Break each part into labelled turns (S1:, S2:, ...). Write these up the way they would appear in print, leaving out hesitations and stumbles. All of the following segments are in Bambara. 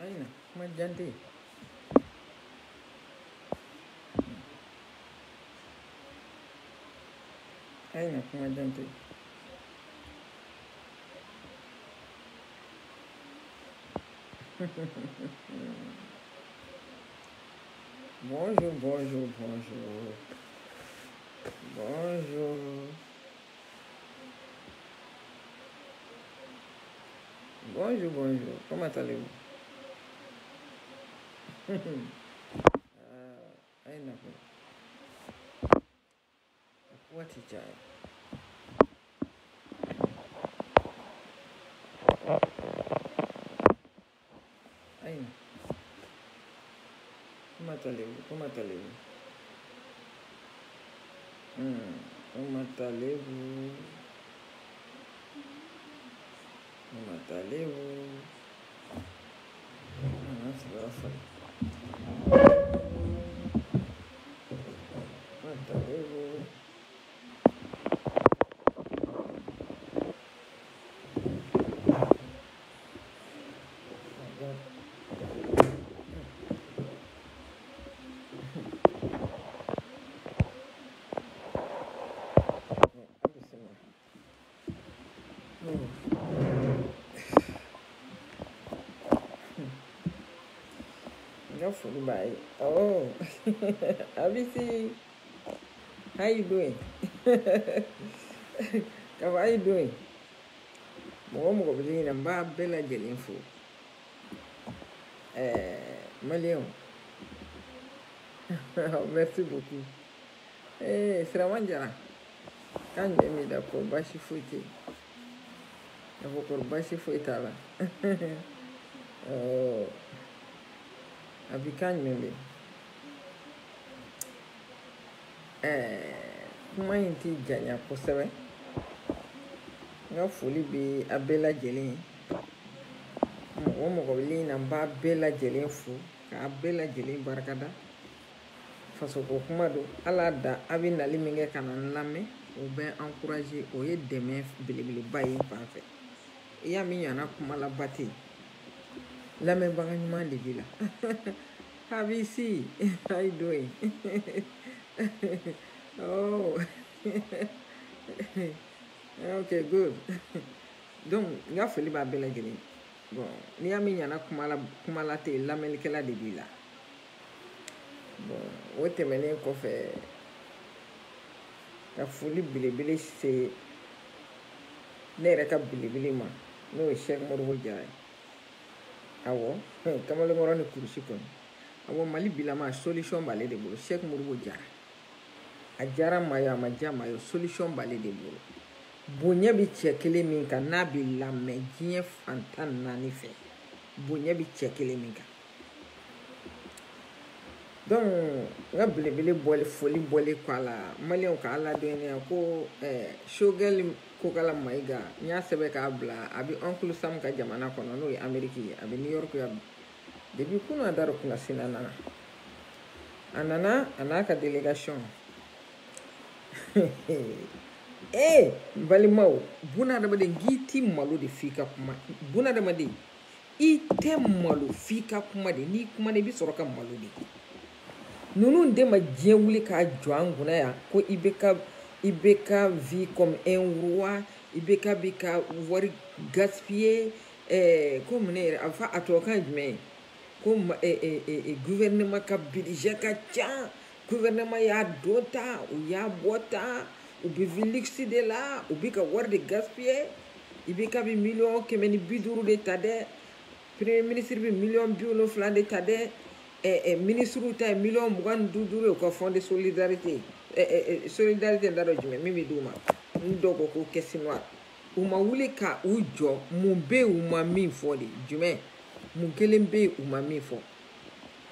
S1: Aina, kuma jante. Aina, kuma jante. Bonjour, bonjour, bonjour. Bonjour. Bonjour, bonjour. Comment allez-vous? Aina, what is it? Aina. Comment allez-vous? Comment allez-vous? Comment allez-vous? Comment allez-vous? C'est la fin. Comment allez-vous? Bye. Oh, Abisi, how you doing? How are you doing? Mo beli namba bela jelinfo. Malion. Merci beaucoup. Siramanjara. Kan mi da ko bashi fuite. Da ko bashi fuita la. Oh. Abi kan mele. Kuma inti janya kosɛbɛ. Nga foli be abela jelen. Mo beli namba bela jelen fo. Ka abela jelen barakada. Faso ko kuma do ala da abi nali min kɛ kana lamɛn o bɛ encourager o ye dɛmɛ belebeleba ye fan fɛ i y'a min ɲana kuma la bate lamɛnbaga ɲuman de b'i la Habisi, how you doing? Oh okay, good. Donc n ka foli b'a bɛɛ lajɛlen bon n'i y'a min ɲana kuma la te lamɛnnikɛla de b'i la bon o tɛmɛnen kɔfɛ ka foli belebele se ne yɛrɛ ka belebele ma n'o ye Cheikh Modibo Jara ye awɔ kamalenkɔrɔ ni kurusi kɔnɔ awɔ Mali bilama solution b'ale de bolo Cheikh Modibo Jara a jara maa ye a ma ja maa ye solution b'ale de bolo bonya bi cɛ kelen min kan n'a bi lamɛn diɲɛ fantan naani fɛ bonya bi cɛ kelen min kan donc n ka belebele bɔli foli bɔli kɔ a la maliyɛnw ka ala dɔnnenya ko Choguel Kokala Mayiga n y'a sɛbɛn k'a bila a bɛ Uncle Sam ka jamana kɔnɔ n'o ye Ameriki ye a bɛ New York yan depuis kunun a da don kunna sina nana a nana a n'a ka délégation balimaw bunadamaden k'i ti malo de f'i ka kuma bunadamaden i tɛ malo f'i ka kuma de n'i kuma de i bɛ sɔrɔ ka malo de ninnu de ma diɲɛ wuli k'a jɔ an kunna yan ko i bɛ ka vie comme un roi i bɛ ka wari gaspiller ko mun yɛrɛ a fa a tubabukan ye jumɛn ye ko gouvernement ka budget ka ca gouvernement y'a don ta u y'a bɔ ta u bɛ luxe de la u bɛ ka wari de gaspiller i bɛ ka bi 150 de ta dɛ premier ministre bɛ 75 de ta dɛ ministre ta ye 25 u ka fond de solidarité solidarité n t'a dɔn jumɛn min bɛ d'u ma n dɔw ko ko caisse noire u ma wuli ka u jɔ mun bɛ yen u ma min fɔ de jumɛn mun kelen bɛ yen u ma min fɔ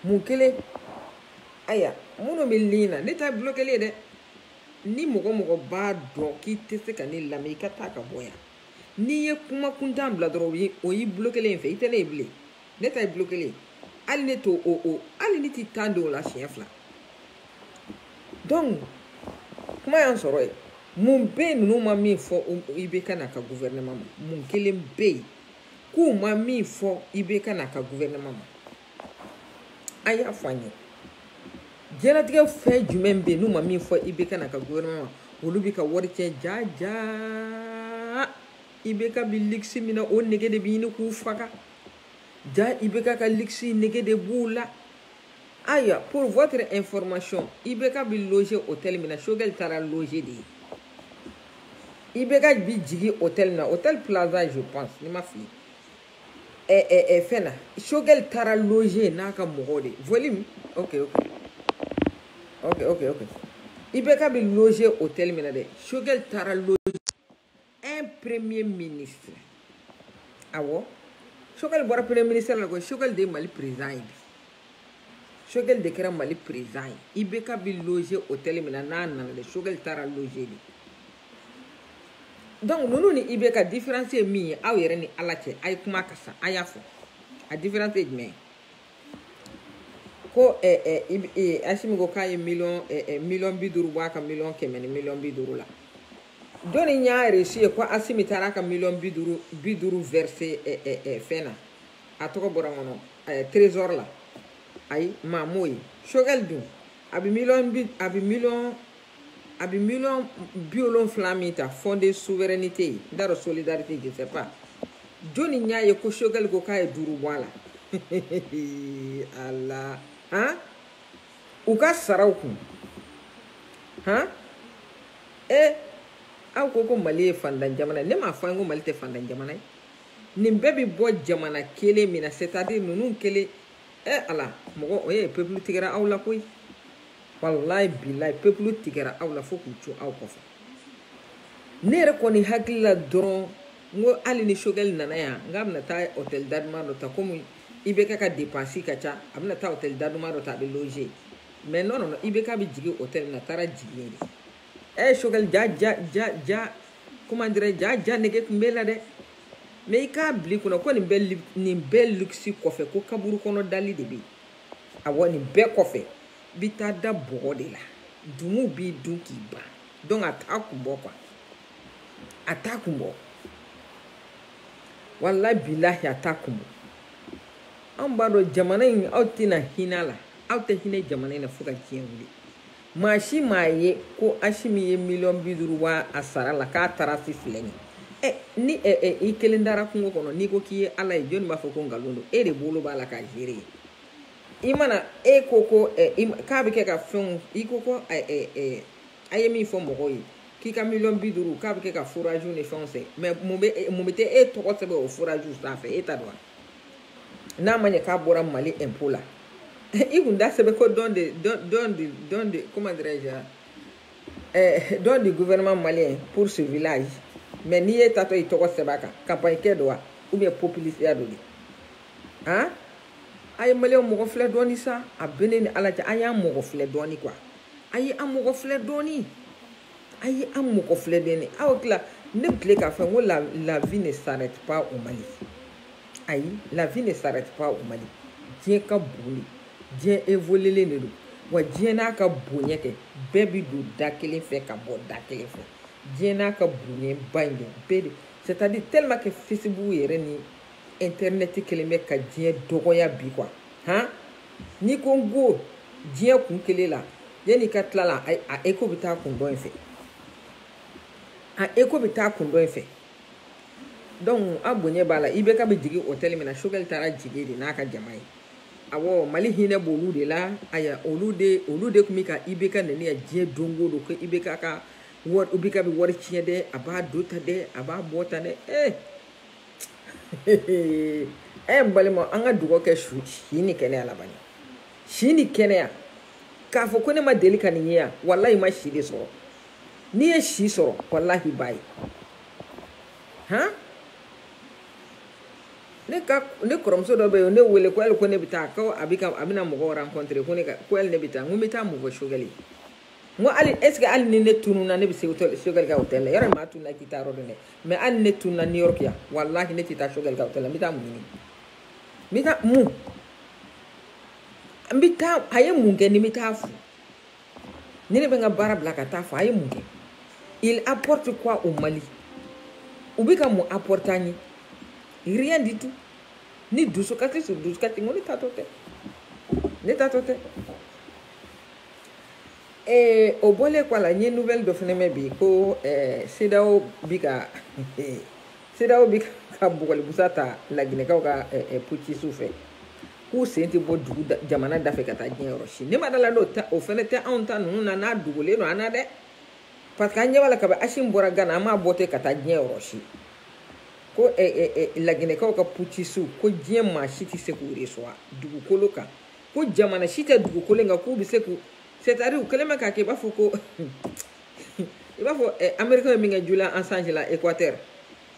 S1: mun kelen aya minnu bɛ ligne na ne ta ye bloqué ye dɛ ni mɔgɔ mɔgɔ b'a dɔn k'i tɛ se ka ne lamɛn i ka taa ka bɔ yan n'i ye kuma kuntan bila dɔrɔn o y'i bloqué in fɛ i tɛ ne ye bilen ne ta ye bloqué ye hali ne to hali ne ti tan don o la siɲɛ fila donc kuma y'an sɔrɔ yen mun bɛ yen ninnu ma min fɔ i bɛ ka na ka gouvernement ma mun kelen bɛ yen k'u ma min fɔ IBK n'a ka gouvernement ma a y'a fɔ an ye diɲɛlatigɛ fɛn jumɛn bɛ yen n'u ma min fɔ IBK n'a ka gouvernement ma olu bɛ ka wari cɛn ja IBK bɛ luxe min na o nege de bɛ ɲini k'u faga ja IBK ka luxe nege de b'u la aya pour votre information IBK bɛ loger hôtel min na Choguel taara loger de ye IBK bi jigi hôtel na hôtel Plaza je pense ni ma fili fɛn na Choguel taara loger n'a ka mɔgɔw de volume ok IBK bi loger hôtel min na dɛ Choguel taara loger un premier ministre awɔ Choguel bɔra premier ministre la ko Choguel de ye Mali président ye bi Choguel de kɛra Mali président ye IBK bi loger hôtel min na n'a nana dɛ Choguel taara loger de donc nunu ni IBK différence ye min ye aw yɛrɛ ni Ala cɛ a ye kuma ka sa a y'a fɔ a différence ye jumɛn ko Asimi ko k'a ye miliyɔn 50 bɔ a ka miliyɔn 100 ni miliyɔn 50 la dɔnni y'a reçu ye ko Asimi taara a ka miliyɔn 50 verser fɛn na a tɔgɔ bɔra n kɔnɔ trésor la ayi maa m'o ye Choguel dun a bɛ miliyɔn 70 min ta fond de souveraineté n t'a dɔn solidarité je sais pas jɔnni y'a ye ko Choguel ko k'a ye 5 bɔ a la ala han u ka saraw kun han aw ko Mali ye fantan jamana ye ne m'a fɔ an ko Mali tɛ fantan jamana ye nin bɛɛ bi bɔ jamana kelen min na c'est-à-dire ninnu kelen ala mɔgɔ peuple tigɛra aw la koyi wallahi billahi peuple tigɛra aw la fo k'u co aw kɔfɛ ne yɛrɛ kɔni hakili la dɔrɔn n ko hali ni Choguel nana yan n k'a bɛna taa hôtel Daduma dɔ ta komi IBK ka dépense ka ca a bɛna taa hôtel Daduma dɔ ta a bɛ loger mais non IBK bɛ jigin hôtel na taara jigin de Choguel ja comment dirais ja nege tun b'e la dɛ mais i k'a bila i kunna ko nin bɛɛ luxe kɔfɛ ko kaburu kɔnɔ dali de bɛ yen awɔ nin bɛɛ kɔfɛ bi taa da bɔgɔ de la dumu b'i dun k'i ban donc a t'a kun bɔ quoi a t'a kun bɔ wallahi billahi a t'a kun bɔ an b'a dɔn jamana in aw tɛna hinɛ la aw tɛ hinɛ jamana in na fo ka diɲɛ wuli maa si m'a ye ko Asimi ye miliyɔn 50 bɔ a sara la k'a taara si filɛ nin ni i kelen dara kungo kɔnɔ n'i ko k'i ye Ala ye jɔnni b'a fɔ ko nkalon don e de bolo b'a la k'a gérer i mana ko k'a bɛ kɛ ka fɛnw i ko a ye min fɔ mɔgɔw ye k'i ka miliyɔn 50 k'a bɛ kɛ ka forage ni fɛnw sɛ mais mun bɛ tɛ e tɔgɔ sɛbɛn o forage sanfɛ e ta dɔn wa n'a ma ɲɛ k'a bɔra Mali impôt la i kun da sɛbɛn ko don de comment dirais-je don du gouvernement malien pour ce village mais n'i ye tatɔ i tɔgɔ sɛbɛn a kan campagne kɛ don wa ou bien publicité dɔ de han a ye maliyɛnw mɔgɔ filɛ dɔɔni sa a bɛ ne ni Ala cɛ a y'an mɔgɔ filɛ dɔɔni quoi a ye an mɔgɔ filɛ dɔɔni aw tila ne bɛ tile k'a fɔ n ko la vie ne s'arrête pas au Mali ayi la vie ne s'arrête pas au Mali diɲɛ ka bon de diɲɛ évolué de don wa diɲɛ n'a ka bonya kɛ bɛɛ bi don da kelen fɛ ka bɔ da kelen fɛ diɲɛ n'a ka bonya ba in de bɛɛ de c'est-à-dire tellement que Facebook yɛrɛ ni internet kelen bɛ ka diɲɛ dɔgɔya bi quoi han n'i ko n ko diɲɛ kun kelen la yanni ka tila la a écho bɛ taa kun dɔ in fɛ donc a bonya b'a la IBK bɛ jigin hôtel min na Choguel taara jigin de n'a ka jama ye awɔ Mali hinɛ b'olu de la aya olu de tun bɛ ka IBK nɛni ya diɲɛ don o don ko IBK bɛ wari tiɲɛ dɛ a b'a do ta dɛ a b'a bɔ ta dɛ n balima an ka dugawu kɛ si ni kɛnɛya la bani si ni kɛnɛya k'a fɔ ko ne ma deli ka nin ye yan wallahi ma si de sɔrɔ n'i ye si sɔrɔ wallahi b'a ye han ne kɔrɔmuso dɔ bɛ yen ne wele ko hali ko ne bɛ taa ko a bɛna mɔgɔw rencontrer ko hali ne bɛ taa n ko n bɛ taa mun fɔ Choguel ye n ko est ce que hali ni ne tununa ne bɛ se Choguel ka hôtel la yɔrɔ maa tununa i tɛ taa yɔrɔ dɔn dɛ mais hali ne tununa New York yan wallahi ne tɛ taa Choguel ka hôtel la n bɛ taa mun ɲini n bɛ taa mun a ye mun kɛ ni n bɛ taa fo ni ne bɛ n ka baara bila ka taa fo a ye mun kɛ il apporte quoi au Mali u bɛ ka mun apporter an ye Rien du tout. Ni dusukati sur dusukati, on est tatote. Ne tatote. Et au bolé quoi la nye nouvelle de feneme bi ko CEDEAO bika CEDEAO bika bugol busata la Guinée ka puti souffle. Ku senti bo dugu jamana dafe kata jen yoroshi. Ne madala no ta o fene te anta nuna na dugule no anade. Parce que anya wala ka ba ashim bora gana ma bote kata jen yoroshi. Ko la Guinée ka puti su ko jen ma shiti sekuri soa dugu koloka. Ko jamana shite dugu kolenga ku biseku. C'est-à-dire que les mecs qui va faut il va faut américain minga jula ensemble la Équateur.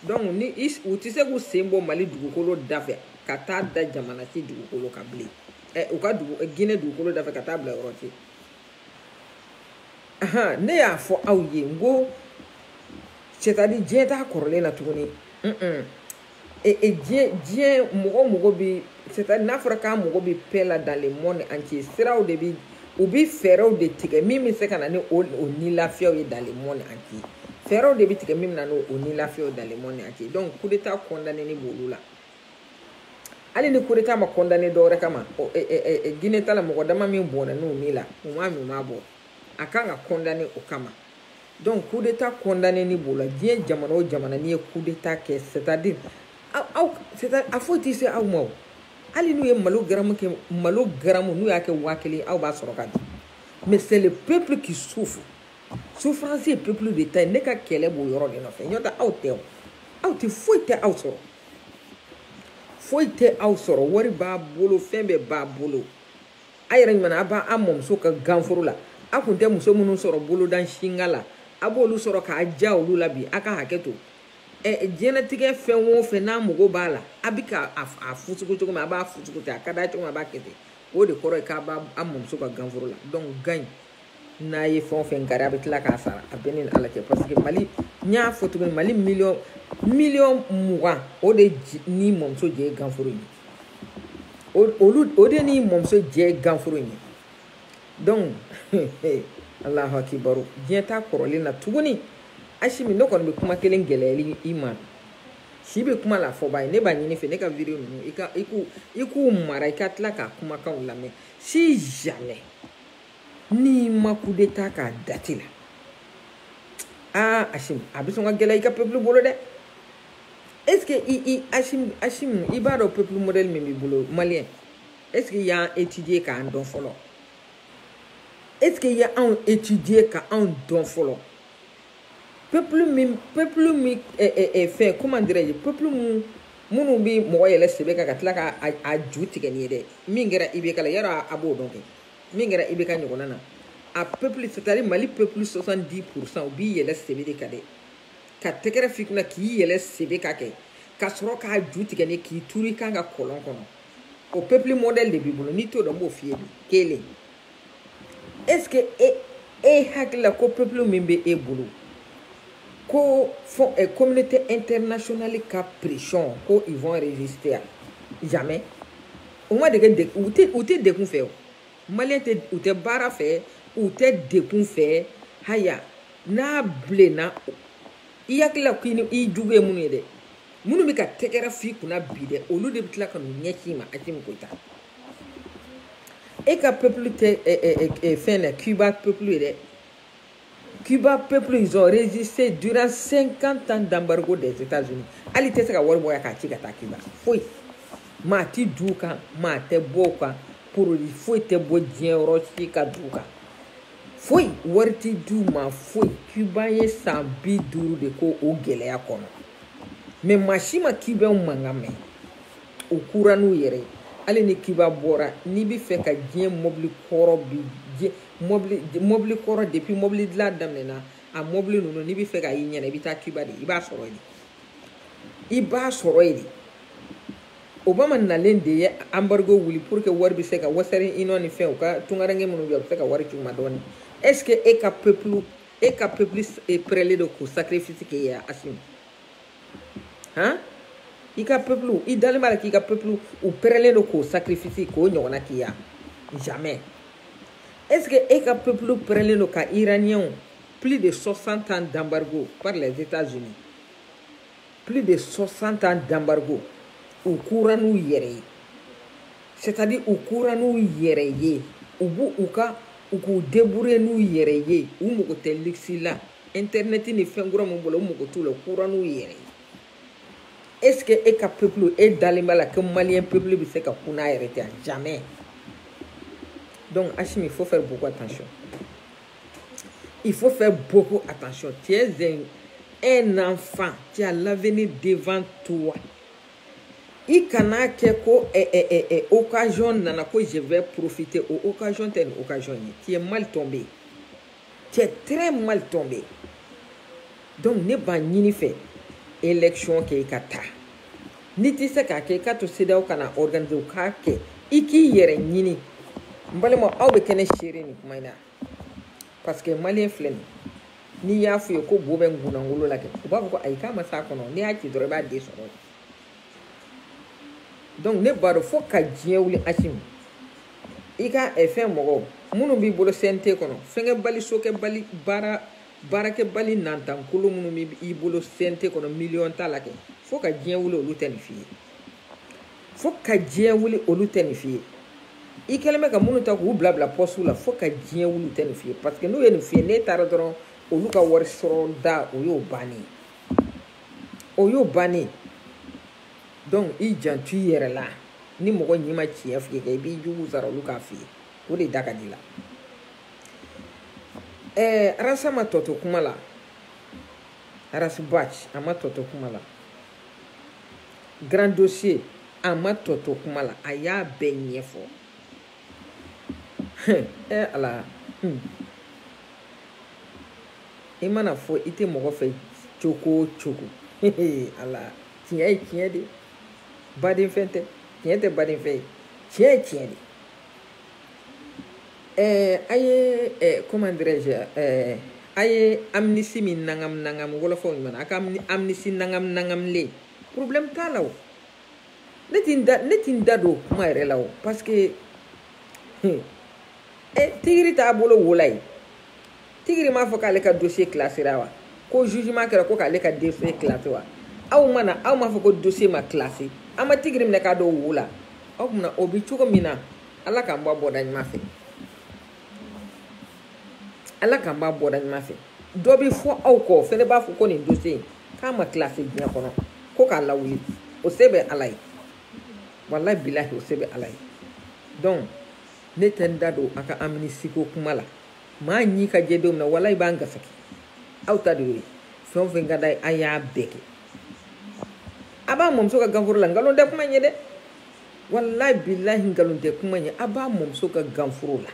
S1: Donc ni is ou tu sais que sembo Mali du kolo dafe kata da jamana ci du kolo kabli ou ka du Guinée du kolo dafe kata bla roti. Aha ne ya fo awye ngo c'est-à-dire jeta korole na tuguni dien mogo bi c'est-à-dire n'afrika mogo bi pela dans le monde entier sera au début ou bi ferro de tige mimi se kana ni o ni la fio dans le monde entier ferro de bi tige mimi na no o ni la fio dans le monde entier donc coup d'état condamné ni bolula ali ni coup d'état ma condamné do re kama Guinée tala mo dama mi bona no ni la o ma mi ma bo akanga condamné o kama donc coup d'état condamné ni bola dien jamana ni coup d'état que c'est-à-dire a faut dire a mo ali nous est malo gramme nous y'a que wakeli au bas sorokadi mais c'est le peuple qui souffre souffrance et peuple de taille n'est qu'à quel est beau yoro de nofe nyota out foi te au soro wari ba bolo fembe ba bolo ayra mana ba amom so ka ganfuru la akunte muso munu soro bolo dan shingala abolu soro ka jaulu labi aka haketo genetique fen wo fe na mugo bala abika afusuko to ma ba fusuko ta kada to ma ba kete o de koro ka ba amum so ka ganfuru la donc gagne na ye fon fen gara bitla ka sara abenin ala ke parce que Mali nya foto Mali million muga o de ni mom so je ganfuru ni o de ni mom so je ganfuru ni donc Allahu akbar jeta korole na tuguni ashimi no kono be kuma kelen geleli iman shibe kuma la fo bay ne ba nyini fe ne ka video no iku mara ikatla ka kuma kan lame si jamais ni maku de ta ka datila ashim abiso nga gelay ka peuple bolo de est-ce que ashim ibaro peuple modèle memi bolo malien est-ce que y a étudié ka en don folo est-ce que y a un étudié ka en don folo peuple mi fait comment dirais-je peuple munu bi mo yele sebe ka katla ka a juti ke ni de mingera ibe kala yara abo donc mingera ibe ka nyona na a peuple c'est-à-dire Mali peuple 70% bi yele sebe de kade ka tekere fikuna ki yele sebe ka ke ka soro ka juti ke ni ki turi kanga kolon kono au peuple modèle de bibulo ni to do mo fie bi kele est-ce que hakla ko peuple mimbe e bulu ko font communauté internationale ka pression ko ils vont résister jamais au moins de ou te de kun fait malien te ou te bara fait ou te de kun fait haya na blena iyakla kini I juge munu de munu bi ka tekera fi kuna bide olu de bitla kanu nyekima atim ko ita e ka peuple te fin le Cuba peuple de Cuba peuple ils ont résisté durant 50 ans d'embargo des États-Unis. Ali te saka war boya ka ci gata Cuba. Foi. Ma ti duka, ma te boka pour li foi te bo dien rochi ka duka. Foi war ti du ma foi Cuba ye sambi duru de ko o gele ya kono. Mais machima Cuba mangame. O kuranu yere. Ali ni Cuba bora ni bi fe ka dien mobli koro bi mobli koro depuis mobli de la damena a mobli no ni bi fe ga yinya na bi ta Cuba de iba soro idi Obama na lende embargo wuli pour que war bi se ka wasari inoni fe ka tungarange munu bi se ka war ci madoni est-ce que e ka peuple e prele de ko sacrifice ke ya asim hein ika peuple i dalima ki ka peuple ou prele de ko sacrifice ko nyona ki ya jamais. Est-ce que le peuple prélève le cas iranien plus de 60 ans d'embargo par les États-Unis? Plus de 60 ans d'embargo. u kura n'u yɛrɛ ye c'est-à-dire u kura n'u yɛrɛ ye u k'u débrouiller n'u yɛrɛ ye u mago tɛ luxe la internet ni fɛn kura min bolo u mago t'u la u kura n'u yɛrɛ ye est-ce que e ka peuple e dalen b'a la que malien peuple bɛ se ka kun n'a yɛrɛ tɛ jamais donc Hachim il faut faire beaucoup attention il faut faire beaucoup attention tu es un enfant tu as l'avenir devant toi i kana kɛ ko occasion nana ko je vais profiter o occasion tɛ nin occasion ye tu es mal tombé tu es très mal tombé donc ne b'a ɲini fɛ élection kɛ i ka taa ni tɛ se k'a kɛ i ka to CEDEAO kana organiser u k'a kɛ i k'i yɛrɛ ɲini n balima aw bɛ kɛnɛ seere nin kuma in na parce que malien filɛ nin n'i y'a f'u ye ko bo bɛ ngunangolo la kɛ u b'a fɔ ko ayi k'a ma s'a kɔnɔ n'i y'a ci dɔrɔn i b'a den sɔrɔ donc ne b'a dɔn fo ka diɲɛ wuli Hachim i ka fɛn mɔgɔw minnu b'i bolo CNT kɔnɔ fɛnkɛ bali sokɛ bali baarakɛ bali nantankolo minnu b'i bolo CNT kɔnɔ miliyɔn t'a la kɛ fo ka diɲɛ wuli olu tɛ nin f'i ye fo ka diɲɛ wuli olu tɛ nin f'i ye i kɛlen bɛ ka minnu ta k'u bila poste la fo ka diɲɛ wuli tɛ nin f'i ye parce que n'u ye nin f'i ye n'e taara dɔrɔn olu ka wari sɔrɔ da o y'o bannen donc i janto i yɛrɛ la ni mɔgɔ ɲi ma tiɲɛ f'i ye i b'i jugu sara olu k'a f'i ye o de da ka di la Arasa ma tɔto kuma la Arasi Bach a ma tɔto kuma la Grand Dossier a ma tɔto kuma la a y'a bɛɛ ɲɛfɔ ala i mana fɔ i tɛ mɔgɔ fɛ cogo o cogo ala tiɲɛ ye tiɲɛ de badenfɛn tɛ tiɲɛ tɛ badenfɛn ye tiɲɛ ye tiɲɛ de a ye comment dirais-je a ye amnistie min nangam wolofaw ɲuman a ka amnistie nangam problème t'a la o ne ti n da don kuma yɛrɛ la o parce que tigiri t'a bolo wola ye tigiri m'a fɔ k'ale ka dossier classera wa ko jugement kɛra ko k'ale ka dossier classé wa aw m'a fɔ ko dossier ma classé an ma tigiri minɛ k'a dɔw wola aw kunna o bi cogo min na ala k'an bɔ bɔda ɲuman fɛ ala k'an bɔ bɔda ɲuman fɛ dɔ bi fɔ aw kɔ fɛnɛ b'a fɔ ko nin dossier k'a ma classé diɲɛ kɔnɔ ko k'a lawuli o se bɛ ala ye wallahi bilahi o se bɛ ala ye donc ne tɛ n da don a ka amnistie ko kuma la maa ɲi ka jɛ don min na wallahi b'an gasaki aw ta de y'o ye fɛn o fɛn ka d'a ye a y'a bɛɛ kɛ a b'a mɔmuso ka ganforo la nkalon tɛ kuma ɲɛ dɛ wallahi bilahi nkalon tɛ kuma ɲɛ a b'a mɔmuso ka ganforo la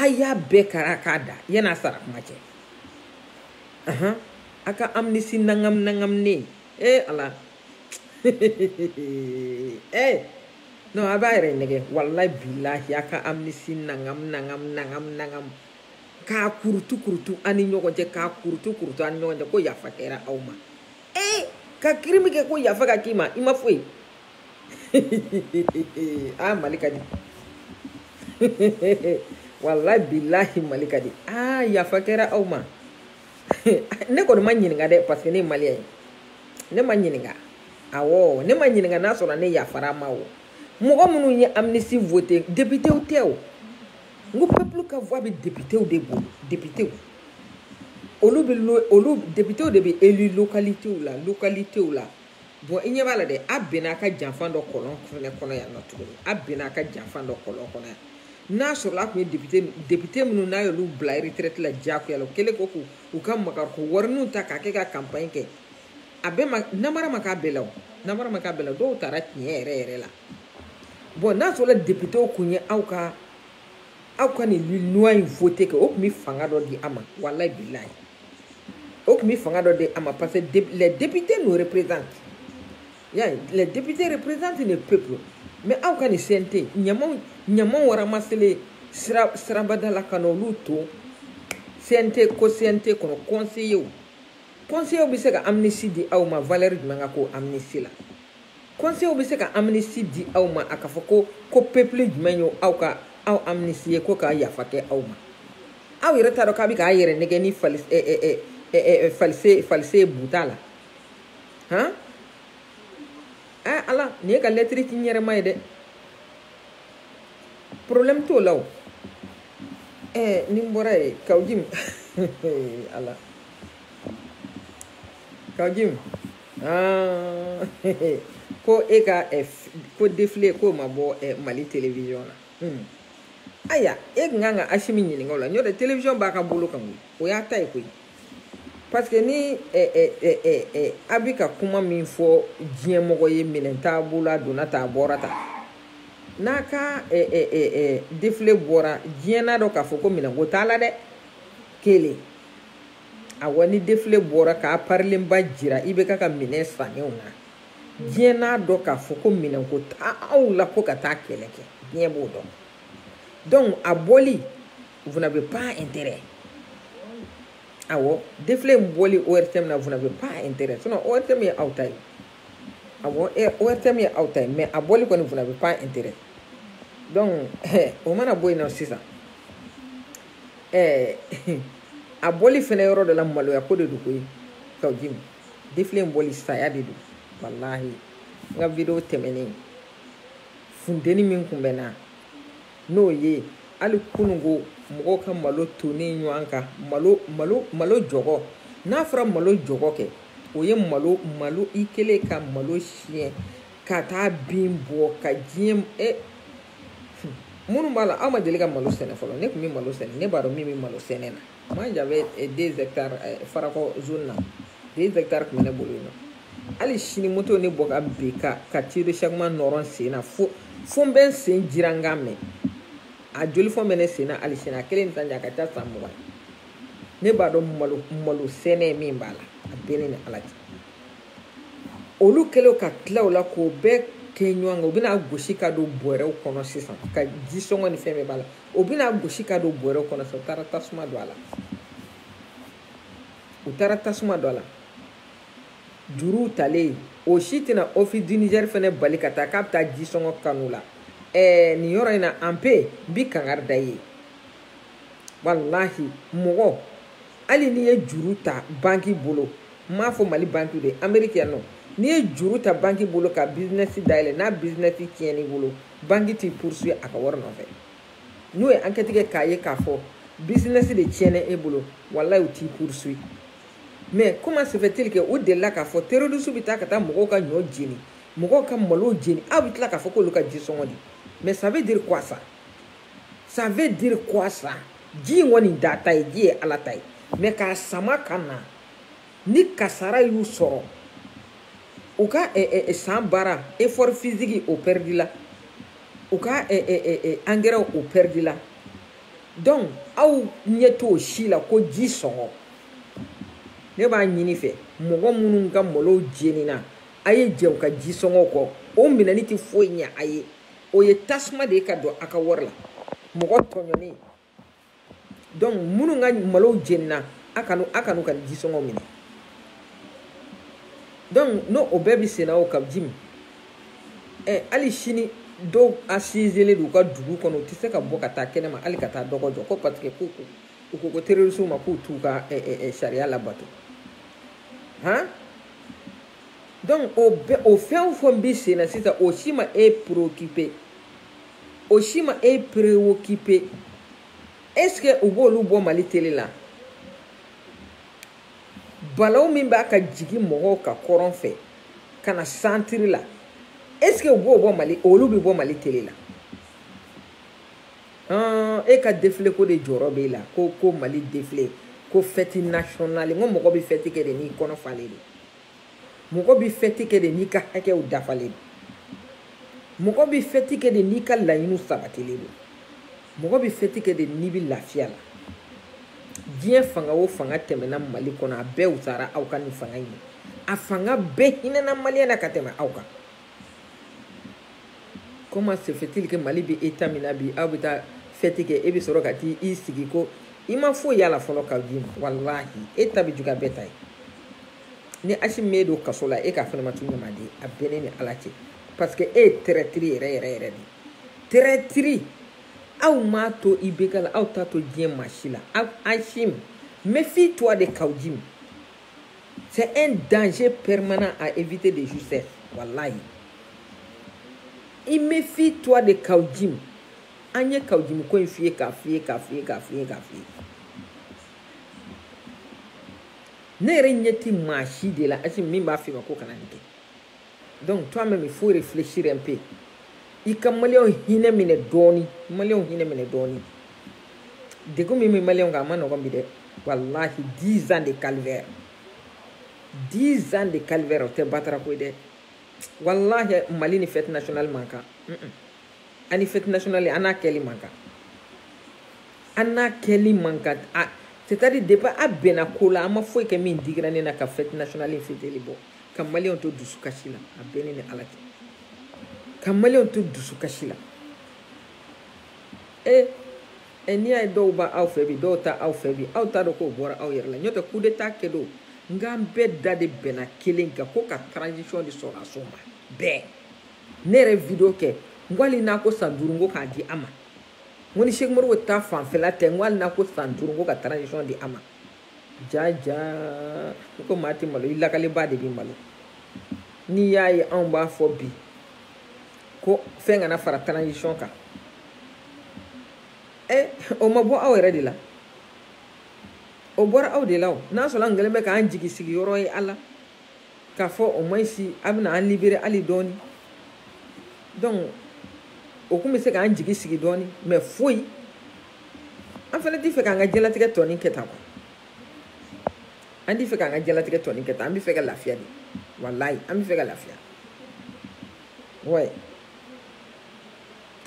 S1: a y'a bɛɛ kara k'a da yan'a sara kuma cɛ a ka amnistie nangam ne ala non a b'a yɛrɛ nɛgɛ wallahi bilahi a ka amnistie nangam k'a kurutu ani ɲɔgɔn cɛ k'a kurutu ani ɲɔgɔn cɛ ko yafa kɛra aw ma ka kirimi kɛ ko yafa ka k'i ma i ma foyi Mali ka di wallahi bilahi Mali ka di yafa kɛra aw ma ne kɔni ma ɲininka dɛ parce que ne ye malien ye ne ma ɲininka awɔ ne ma ɲininka n'a sɔrɔ ne yafara ma o mɔgɔ minnu ye amnistie voté députéw tɛ o n ko peuple ka voix bɛ députéw de bolo députéw olu députéw de bɛ élu localitéw la bon i ɲɛ b'a la dɛ a bɛnna a ka janfan dɔ kɔlɔn fɛnɛ kɔnɔ yan nɔ tuguni a bɛnna a ka janfan dɔ kɔlɔn kɔnɔ yan n'a sɔrɔ a tun ye député minnu n'a y'olu bila retraite la diyagoya la o kɛlen ko k'u ka makariko warininw ta k'a kɛ ka campagne kɛ a bɛɛ ma namara ma k'a bɛɛ la o namara ma k'a bɛɛ la dɔw taara tiɲɛ yɛrɛ la bon n'a sɔrɔ députéw kun ye aw ka nin loi in voté kɛ o tun bɛ fanga dɔ di a ma wallahi bilahi o tun bɛ fanga dɔ di a ma parce que les députés nous représentent les députés représentent le peuple mais aw ka nin CNT ɲamanw waramaselen sirabada la ka n'olu to CNT kɔnɔ conseillers bɛ se ka amnistie di aw ma valeur jumɛn ka k'o amnistie la conseillers bɛ se ka amnistie di aw ma a ka fɔ ko peuple jumɛn ye aw amnistie ye ko k'a yafa kɛ aw ma aw yɛrɛ t'a dɔn k'a bɛ k'a yɛrɛ nɛgɛ ni false buta la ala ne ka lettre ti nyere may de problème to law ni mbora e kawjim ala kawjim ko eka ko défilé ko mabo Mali télévision la aya nganga ashimi nyini ngola nyode télévision ba ka bolo kan o ya tay ko parce que ni abika kuma min fo dien mogo ye minenta bula donata borata naka défilé bora dien na do ka fo ko minango tala de kele awani défilé bora ka parler mba jira ibe ka mine sane ona dien na do ka fo ko minango ta awla ko ka ta keleke dien bodo donc aboli vous n'avez pas intérêt awo défilé mboli ORTM na vous n'avez pas intérêt sinon ORTM est outai awo ORTM est outai mais aboli ko vous n'avez pas intérêt donc o mana boy na sisa aboli fene yoro de la malo ya ko de dukoy kawjim défilé mboli saya de du wallahi nga video temeni fundeni min kumbena no ye ali kunungo mogo ka malo toni nywanka malo jogo na fra malo jogo ke o ye malo ikele ka malo chien ka ta bimbo ka jiem munu bala ama delega malo sene folo ne ko mi malo sene ne baro mi malo sene na moi j'avais 2 hectares farako zone na 2 hectares ko ne bolo no ali chini moto ne boka beka ka tire chaque man noron sena fo ben sen jirangame a joli fo mene sena ali sena kelen tanja ka ta samuwa ne ba do malo sene min bala a benene alati olu kelo ka tlawla ko be kenyanga obina goshi ka do boere o kono sisan ka jisongo ni feme bala obina goshi ka do boere o kono so tarata suma do ala o tarata suma do ala juru tale o shitina office du Niger fene balikata kapta jisongo kanula ni yoro ina ampe bi kangar daye wallahi mogo ali ni juru ta banki bolo ma fo Mali banki de America no ni juru ta banki bolo ka business daile na business tieni bolo banki ti poursuit aka wor no fe nous e enquête ke kaye ka fo business de tiene e bolo wallahi ti poursuit mais comment se fait-il que au-delà ka fo terrorisme bita ka ta mogo ka nyo jini mogo ka malo jini abitla ka fo ko luka jisongodi mais ça veut dire quoi ça? Ça veut dire quoi ça? Ji woni data e ji ala tai. Mais ka sama kana ni kasara yu soro. Uka sambara effort physique au perdu là. Uka engrais au perdu là. Donc au nyeto shila ko ji songo. Ne ba nyini fe mogo munu nga molo jenina aye je ka ji songo ko o minani ti fonya aye o ye tasma de ka do aka worla mogo tonyoni donc munu nga malo jenna akanu ka jisongo mini donc no o bebi sena o ka jim ali shini do asizele du ka dugu kono ti se ka boka ta kenema ali ka ta dogojo ko parce que ko terrorisme ma ko tu ka sharia la bato hein donc au fait au fond bi sena sita o shima préoccupé est-ce que o bolu bo Mali télé là balaw min ba ka jigi mogo ka koron fe kana sentir là est-ce que o bo Mali olu bi bo Mali télé là e ka défilé ko de jorobe là ko Mali défilé ko fête nationale ngo mogo bi fête ke de ni kono fale mogo bi fête ke de ni ka hake u dafale mogo bi fête ke de ni ka layinu sabatele mogo bi fête ke de ni bi lafia la dien fanga wo fanga temena Mali kono abe usara au kan fanga yi a fanga be hinena Mali na katema au kan comment se fait-il que Mali bi état minabi abita fête ke ebi soro kati isigi ko ima fo yala folo ka dim wallahi état bi juga betay ni asimedo kasola e ka fana matunya made abene ni alache parce que traîtri re traîtri au mato ibekala au tato dien machila ashim méfie-toi de kaujim c'est un danger permanent à éviter de justesse wallahi I méfie-toi de Kaodim. Anye Kaodim ko fie ka fie. Ne renyeti machi de la asi min b'a fi ma ko kana ni kɛ. Donc toi-même il faut réfléchir un peu. I ka maliyɛnw hinɛ minɛ dɔɔni. Degun min bɛ maliyɛnw kan a ma nɔgɔn bi dɛ. Wallahi 10 ans de calvaire. 10 ans de calvaire o tɛ batara ko ye dɛ. Wallahi Mali ni fête nationale man kan. Ani fête nationale an n'a kɛli man kan. C'est-à-dire depuis a bɛnna ko la an ma foyi kɛ min digira ne na ka fête nationale in fêteli bɔ. Ka maliyɛnw to dusukasi la a bɛnnen ni Ala cɛ. Ka maliyɛnw to dusukasi la. N'i y'a ye dɔw b'aw fɛ bi dɔw ta aw fɛ bi aw t'a dɔn k'o bɔra aw yɛrɛ la n'o tɛ coup d'état kɛ don ngan bɛɛ da de bɛnna kelen kan ko ka transition de sɔrɔ a so ma bɛɛ ne yɛrɛ video kɛ n ko hali n'a ko san 5 n ko k'a di a ma n ko ni Seku Umaru ta fanfɛla tɛ n ko hali n'a ko san 5 n ko ka transition di a ma jaja n ko maa tɛ malo i lakaleba de bɛ malo n'i y'a ye anw b'a fɔ bi ko fɛn kana fara transition kan o ma bɔ aw yɛrɛ de la o bɔra aw de la o n'a sɔrɔ an gɛlɛn bɛ k'an jigi sigi yɔrɔ ye Ala k'a fɔ o moins si a bɛna an libérer hali dɔɔni donc o kun bɛ se k'an jigi sigi dɔɔni mais foyi an fana tɛ fɛ k'an ka diɲɛlatigɛ tɔ nin kɛ tan quoi an tɛ fɛ k'an ka diɲɛlatigɛ tɔ nin kɛ tan an bɛ fɛ ka lafiya de walayi an bɛ fɛ ka lafiya ouais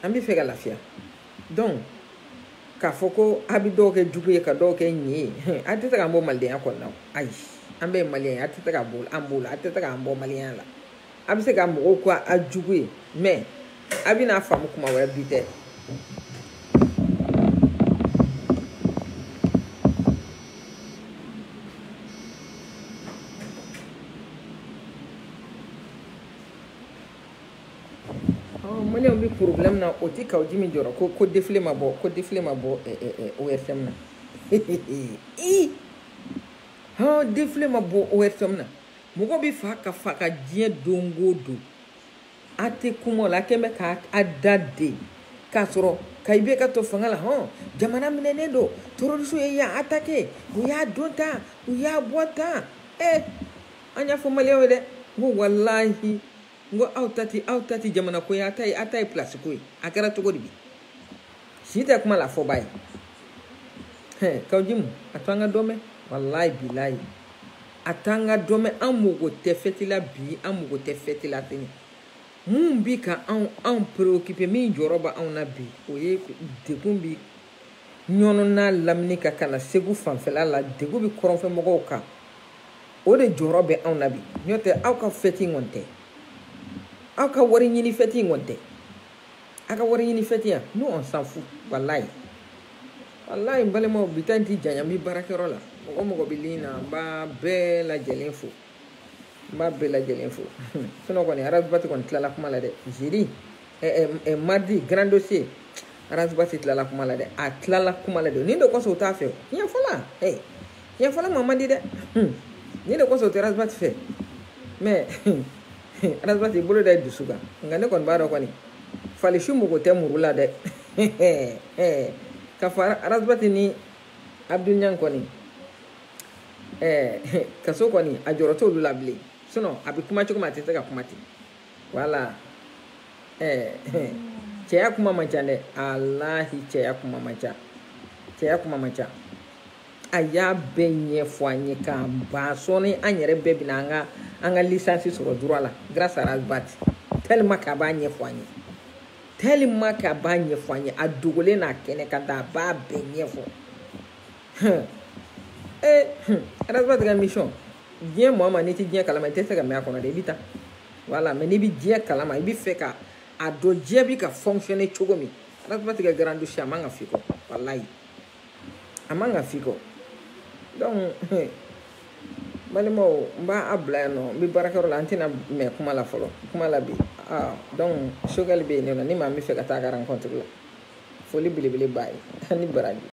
S1: an bɛ fɛ ka lafiya donc k'a fɔ ko a bɛ dɔw kɛ jugu ye ka dɔw kɛ ɲɛ ye a tɛ se k'an bɔ malidenya kɔnɔna na ayi an bɛɛ ye maliyɛn ye a tɛ se k'an bɔ a tɛ se k'an bɔ maliyɛnya la a bɛ se ka mɔgɔw ko a jugu ye mais a bɛ n'a faamu kuma wɛrɛ bi tɛ maliyɛnw bɛ problème na o tɛ Kaoji min jɔrɔ ko défilé ma bɔ ORTM na défilé ma bɔ ORTM na mɔgɔ bɛ fa ka diɲɛ don o don a tɛ kuma o la a kɛn bɛ k'a da de k'a sɔrɔ ka i bɛ ka to fanga la jamana minɛnen don terroristes ye yan attaqué u y'a don tan u y'a bɔ tan an y'a fɔ maliyɛnw ye dɛ n ko walahi n ko aw ta tɛ jamana ko ye a ta ye place ko ye a kɛra cogo di bi si tɛ kuma la fɔba ye Kaojimu a to an ka dɔn mɛn walayi bilayi a to an ka dɔn mɛn an mago tɛ fête la bi an mago tɛ fête la sini mun bi ka anw préoccupé min jɔyɔrɔ bɛ anw na bi o ye degun bi ɲɔnɔ n'a lamini ka kana Segu fanfɛla la degun bi kɔrɔnfɛmɔgɔw kan o de jɔyɔrɔ bɛ anw na bi n'o tɛ aw ka fête in kɔni tɛ aw ka wari ɲini fête in kɔni tɛ aw ka wari ɲini fête yan nous on s'en fout walayi n balimaw bi ta in tɛ janya n bɛ baarakɛyɔrɔ la mɔgɔ bɛ lin na n b'a bɛɛ lajɛlen fo sinon kɔni Arabatu kɔni tilala kuma la dɛ jeudi mardi grand dossier Arabatu tilala kuma la dɛ a tilala kuma la dɛ nin de kɔsɔn o t'a fɛ tiɲɛ fɔla ma man di dɛ nin de kɔsɔn o tɛ Arabatu fɛ mais Arabatu i bolo da dusu kan nka ne kɔni b'a dɔn kɔni falisi mɔgɔ tɛ muru la dɛ ka fara Arabatu ni Abdou Niang kɔni kaso kɔni a jɔrɔ t'olu la bilen sinon a bɛ kuma cogo min a tɛ se ka kuma ten voilà cɛya kuma man ca dɛ alahi cɛya kuma man ca a y'a bɛɛ ɲɛfɔ an ye k'an ban sɔɔni an yɛrɛ bɛɛ bɛna an ka licence sɔrɔ droit la grâce à Arabatu tellement k'a b'a ɲɛfɔ an ye a dogolen n'a kɛnɛ ka da a b'a bɛɛ ɲɛfɔ Arabatu ka mission diɲɛ mɔgɔ ma n'i tɛ diɲɛ kalama i tɛ se ka mɛn a kɔnɔ dɛ i bɛ taa voilà mais n'i bɛ diɲɛ kalama i bɛ fɛ ka a dɔn diɲɛ bɛ ka fonctionner cogo min Arabatu ka grand dossier a man ka f'i kɔ walayi a man ka f'i kɔ donc balimaw n b'a bila yan nɔ n bɛ baarakɛyɔrɔ la an tɛna mɛn kuma la fɔlɔ kuma la bi donc Sogɛli bɛ yen nɔ ni maa min bɛ fɛ ka taa a ka rencontre la foli belebele b'a ye ani baraji